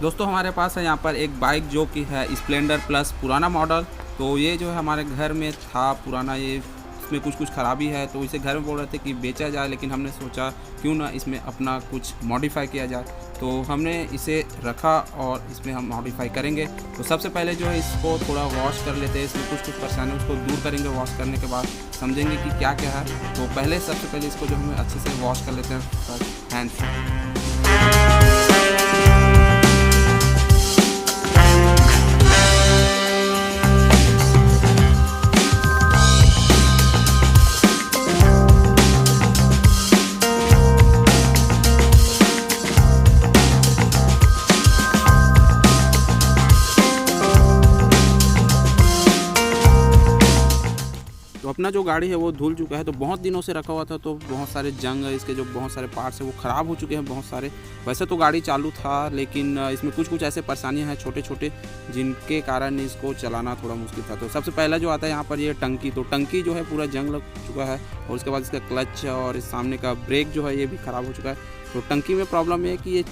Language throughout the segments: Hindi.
दोस्तों हमारे पास है यहाँ पर एक बाइक जो कि है स्प्लेंडर प्लस पुराना मॉडल। तो ये जो है हमारे घर में था पुराना, ये इसमें कुछ खराबी है तो इसे घर में बोल रहे थे कि बेचा जाए, लेकिन हमने सोचा क्यों ना इसमें अपना कुछ मॉडिफाई किया जाए। तो हमने इसे रखा और इसमें हम मॉडिफाई करेंगे। तो सबसे पहले जो है इसको थोड़ा वॉश कर लेते हैं, इसमें कुछ परेशानी उसको दूर करेंगे। वॉश करने के बाद समझेंगे कि क्या क्या है। तो पहले सबसे पहले इसको जो हमें अच्छे से वॉश कर लेते हैं हैंड से। तो अपना जो गाड़ी है वो धुल चुका है, तो बहुत दिनों से रखा हुआ था, तो बहुत सारे जंग है, इसके जो बहुत सारे पार्ट्स हैं वो ख़राब हो चुके हैं बहुत सारे। वैसे तो गाड़ी चालू था, लेकिन इसमें कुछ ऐसे परेशानियां हैं छोटे छोटे जिनके कारण इसको चलाना थोड़ा मुश्किल था। तो सबसे पहला जो आता है यहाँ पर ये टंकी। तो टंकी जो है पूरा जंग लग चुका है, और उसके बाद इसका क्लच और इस सामने का ब्रेक जो है ये भी ख़राब हो चुका है। तो टंकी में प्रॉब्लम ये है कि ये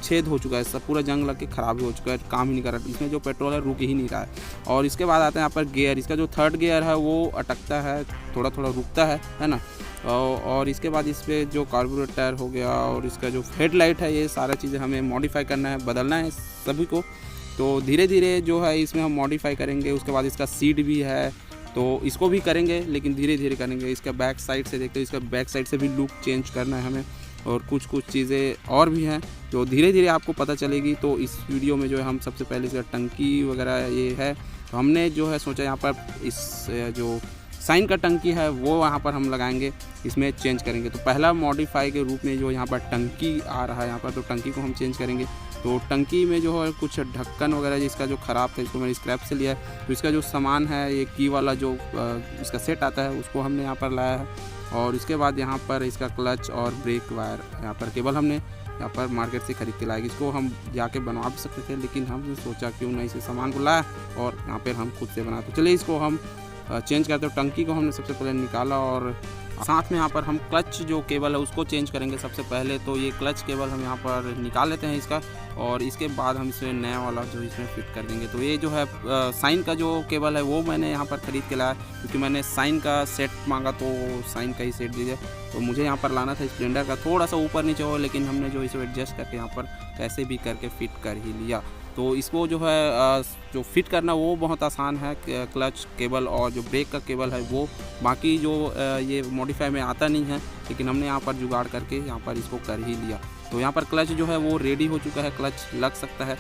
छेद हो चुका है, सब पूरा जंग लग के ख़राब हो चुका है, काम ही नहीं कर रहा, इसमें जो पेट्रोल है रुक ही नहीं रहा है। और इसके बाद आता है यहाँ पर गियर। इसका जो थर्ड गियर है वो अटकता है, थोड़ा रुकता है ना। और इसके बाद इस पर जो कार्बोरेटर हो गया और इसका जो हेडलाइट है, ये सारा चीज़ें हमें मॉडिफाई करना है, बदलना है सभी को। तो धीरे धीरे जो है इसमें हम मॉडिफाई करेंगे। उसके बाद इसका सीट भी है, तो इसको भी करेंगे, लेकिन धीरे धीरे करेंगे। इसका बैक साइड से देखते हैं, इसका बैक साइड से भी लुक चेंज करना है हमें, और कुछ चीज़ें और भी हैं जो धीरे धीरे आपको पता चलेगी। तो इस वीडियो में जो है हम सबसे पहले इसका टंकी वगैरह ये है, तो हमने जो है सोचा यहाँ पर इस जो साइन का टंकी है वो यहाँ पर हम लगाएंगे, इसमें चेंज करेंगे। तो पहला मॉडिफाई के रूप में जो यहाँ पर टंकी आ रहा है यहाँ पर, तो टंकी को हम चेंज करेंगे। तो टंकी में जो है कुछ ढक्कन वगैरह जिसका जो ख़राब था, इसको मैंने स्क्रैप से लिया है। तो इसका जो सामान है, ये की वाला जो इसका सेट आता है, उसको हमने यहाँ पर लाया है। और इसके बाद यहाँ पर इसका क्लच और ब्रेक वायर यहाँ पर केबल हमने यहाँ पर मार्केट से खरीद के लाएगी। इसको हम जाके बनवा भी सकते थे, लेकिन हमने सोचा क्यों ना इसे सामान को लाया और यहाँ पर हम खुद से बनाते। चलिए इसको हम चेंज करते हो। टंकी को हमने सबसे पहले निकाला, और साथ में यहाँ पर हम क्लच जो केबल है उसको चेंज करेंगे सबसे पहले। तो ये क्लच केबल हम यहाँ पर निकाल लेते हैं इसका, और इसके बाद हम इसे नया वाला जो इसमें फिट कर देंगे। तो ये जो है साइन का जो केबल है वो मैंने यहाँ पर ख़रीद के लाया, क्योंकि मैंने साइन का सेट मांगा तो साइन का ही सेट दीजिए। तो मुझे यहाँ पर लाना था स्प्लेंडर का, थोड़ा सा ऊपर नीचे हो, लेकिन हमने जो इसे एडजस्ट करके यहाँ पर कैसे भी करके फिट कर ही लिया। तो इसको जो है जो फिट करना वो बहुत आसान है, क्लच केबल और जो ब्रेक का केबल है वो। बाकी जो ये मॉडिफाई में आता नहीं है, लेकिन हमने यहाँ पर जुगाड़ करके यहाँ पर इसको कर ही लिया। तो यहाँ पर क्लच जो है वो रेडी हो चुका है, क्लच लग सकता है।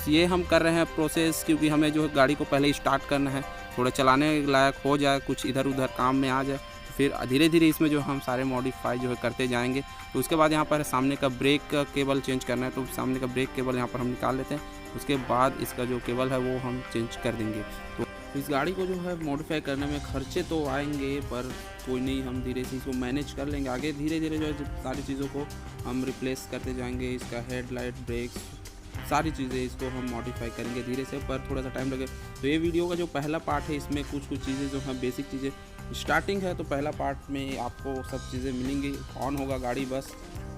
ये हम कर रहे हैं प्रोसेस, क्योंकि हमें जो है गाड़ी को पहले स्टार्ट करना है, थोड़ा चलाने लायक हो जाए, कुछ इधर उधर काम में आ जाए, फिर धीरे धीरे इसमें जो हम सारे मॉडिफाई जो है करते जाएंगे। तो उसके बाद यहाँ पर सामने का ब्रेक का केबल चेंज करना है, तो सामने का ब्रेक केबल यहाँ पर हम निकाल लेते हैं। उसके बाद इसका जो केबल है वो हम चेंज कर देंगे। तो इस गाड़ी को जो है मॉडिफाई करने में खर्चे तो आएंगे, पर कोई नहीं, हम धीरे से इसको मैनेज कर लेंगे। आगे धीरे धीरे जो है सारी चीज़ों को हम रिप्लेस करते जाएंगे। इसका हेडलाइट, ब्रेक्स, सारी चीज़ें इसको हम मॉडिफाई करेंगे धीरे से, पर थोड़ा सा टाइम लगे। तो ये वीडियो का जो पहला पार्ट है, इसमें कुछ चीज़ें जो हैं बेसिक चीज़ें स्टार्टिंग है। तो पहला पार्ट में आपको सब चीज़ें मिलेंगी, ऑन होगा गाड़ी बस,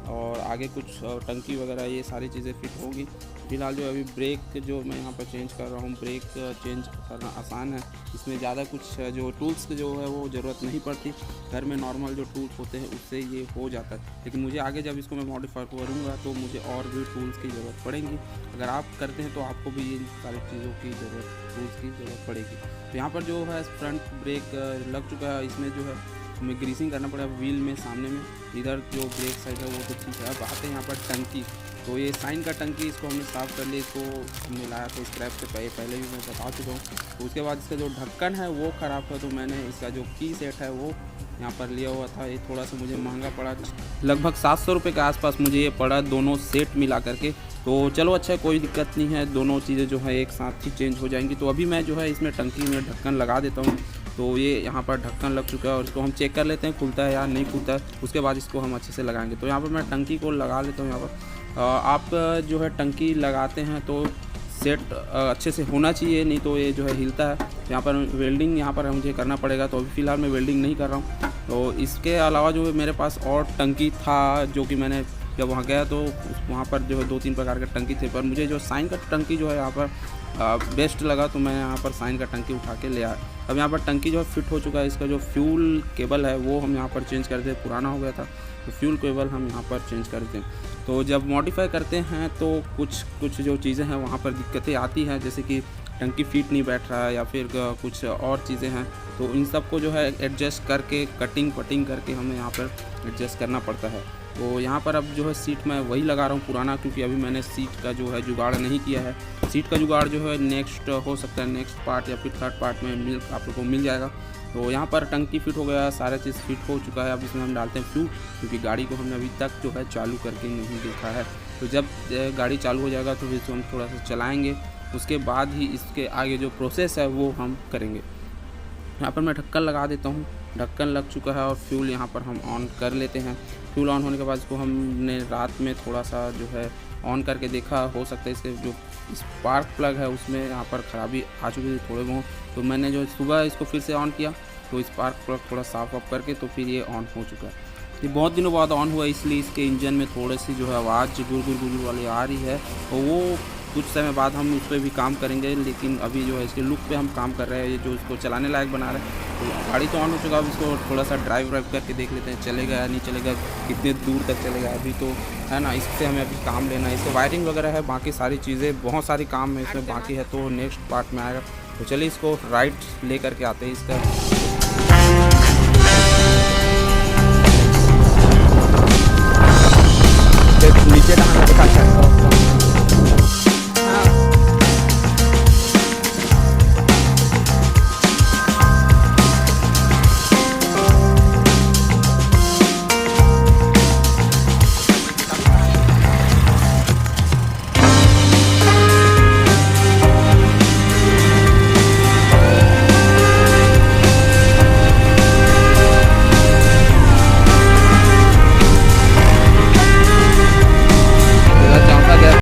और आगे कुछ टंकी वगैरह ये सारी चीज़ें फिट होगी। फिलहाल जो अभी ब्रेक जो मैं यहाँ पर चेंज कर रहा हूँ, ब्रेक चेंज करना आसान है, इसमें ज़्यादा कुछ जो टूल्स जो है वो ज़रूरत नहीं पड़ती। घर में नॉर्मल जो टूल्स होते हैं उससे ये हो जाता है, लेकिन मुझे आगे जब इसको मैं मॉडिफाई करूँगा तो मुझे और भी टूल्स की ज़रूरत पड़ेगी। अगर आप करते हैं तो आपको भी इन सारी चीज़ों की टूल्स की ज़रूरत पड़ेगी। तो यहाँ पर जो है फ्रंट ब्रेक लग चुका है, इसमें जो है हमें ग्रीसिंग करना पड़ेगा व्हील में, सामने में। इधर जो ब्रेक साइड है वो तो ठीक है। अब आते हैं यहाँ पर टंकी। तो ये साइन का टंकी, इसको हमने साफ़ कर लिया, इसको हमने लाया था स्क्रैप से पहले भी मैं बता चुका हूँ। तो उसके बाद इसका जो ढक्कन है वो ख़राब था, तो मैंने इसका जो की सेट है वो यहाँ पर लिया हुआ था। ये थोड़ा सा मुझे महंगा पड़ा, लगभग 700 रुपये के आसपास मुझे ये पड़ा, दोनों सेट मिला करके। तो चलो अच्छा, कोई दिक्कत नहीं है, दोनों चीज़ें जो है एक साथ ही चेंज हो जाएंगी। तो अभी मैं जो है इसमें टंकी में ढक्कन लगा देता हूँ। तो ये यहाँ पर ढक्कन लग चुका है, और इसको हम चेक कर लेते हैं खुलता है या नहीं खुलता है। उसके बाद इसको हम अच्छे से लगाएंगे। तो यहाँ पर मैं टंकी को लगा लेता हूँ। यहाँ पर आप जो है टंकी लगाते हैं तो सेट अच्छे से होना चाहिए, नहीं तो ये जो है हिलता है। यहाँ पर वेल्डिंग यहाँ पर मुझे करना पड़ेगा, तो अभी फ़िलहाल मैं वेल्डिंग नहीं कर रहा हूँ। तो इसके अलावा जो मेरे पास और टंकी था जो कि मैंने जब वहाँ गया तो वहाँ पर जो है 2-3 प्रकार के टंकी थे, पर मुझे जो साइन का टंकी जो है यहाँ पर बेस्ट लगा, तो मैं यहाँ पर साइन का टंकी उठा के ले आया। अब यहाँ पर टंकी जो है फिट हो चुका है। इसका जो फ्यूल केबल है वो हम यहाँ पर चेंज कर दें, पुराना हो गया था तो फ्यूल केबल हम यहाँ पर चेंज कर दें। तो जब मॉडिफाई करते हैं तो कुछ जो चीज़ें हैं वहाँ पर दिक्कतें आती हैं, जैसे कि टंकी फिट नहीं बैठ रहा है या फिर कुछ और चीज़ें हैं, तो इन सब को जो है एडजस्ट करके कटिंग वटिंग करके हमें यहाँ पर एडजस्ट करना पड़ता है। तो यहाँ पर अब जो है सीट मैं वही लगा रहा हूँ पुराना, क्योंकि अभी मैंने सीट का जो है जुगाड़ नहीं किया है। सीट का जुगाड़ जो है नेक्स्ट हो सकता है, नेक्स्ट पार्ट या फिर थर्ड पार्ट में आप लोग को मिल जाएगा। तो यहाँ पर टंकी फिट हो गया, सारा चीज़ फिट हो चुका है। अब इसमें हम डालते हैं फ्यूल, क्योंकि गाड़ी को हमने अभी तक जो है चालू करके नहीं देखा है। तो जब गाड़ी चालू हो जाएगा तो इसको हम थोड़ा सा चलाएँगे, उसके बाद ही इसके आगे जो प्रोसेस है वो हम करेंगे। यहाँ पर मैं ढक्कन लगा देता हूँ, ढक्कन लग चुका है और फ्यूल यहाँ पर हम ऑन कर लेते हैं। फ्यूल ऑन होने के बाद इसको हमने रात में थोड़ा सा जो है ऑन करके देखा, हो सकता है इसके जो स्पार्क प्लग है उसमें यहाँ पर ख़राबी आ चुकी थी थोड़े बहुत, तो मैंने जो सुबह इसको फिर से ऑन किया तो स्पार्क प्लग थोड़ा साफ ऑफ करके तो फिर ये ऑन हो चुका है। ये बहुत दिनों बाद ऑन हुआ, इसलिए इसके इंजन में थोड़ी सी जो है आवाज़ गुर वाली आ रही है, तो वो कुछ समय बाद हम उस पर भी काम करेंगे। लेकिन अभी जो है इसके लुक पे हम काम कर रहे हैं, ये जो इसको चलाने लायक बना रहे हैं। तो गाड़ी तो ऑन हो चुका है, अब इसको थोड़ा सा ड्राइव करके देख लेते हैं, चलेगा या नहीं चलेगा, कितने दूर तक चलेगा अभी, तो है ना। इससे हमें अभी काम लेना है, इससे वायरिंग वगैरह है, बाकी सारी चीज़ें बहुत सारी काम है इसमें बाकी है, तो नेक्स्ट पार्ट में आएगा। तो चलिए इसको राइट ले करके आते हैं इसका।